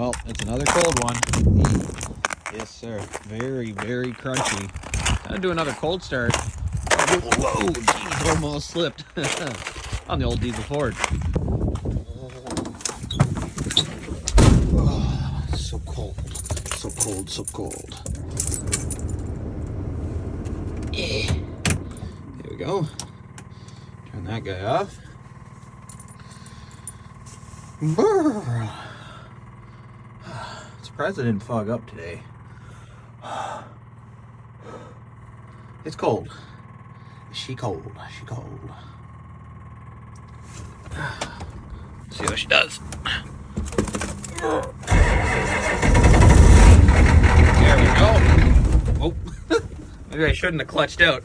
Well, it's another cold one. Yes, sir. Very, very crunchy. Gonna do another cold start. Whoa, geez, almost slipped on the old diesel Ford. Oh, so cold, so cold, so cold. Yeah. There we go. Turn that guy off. Brr. Surprised I didn't fog up today. It's cold. Is she cold? Is she cold? See what she does. There we go. Oh, maybe I shouldn't have clutched out.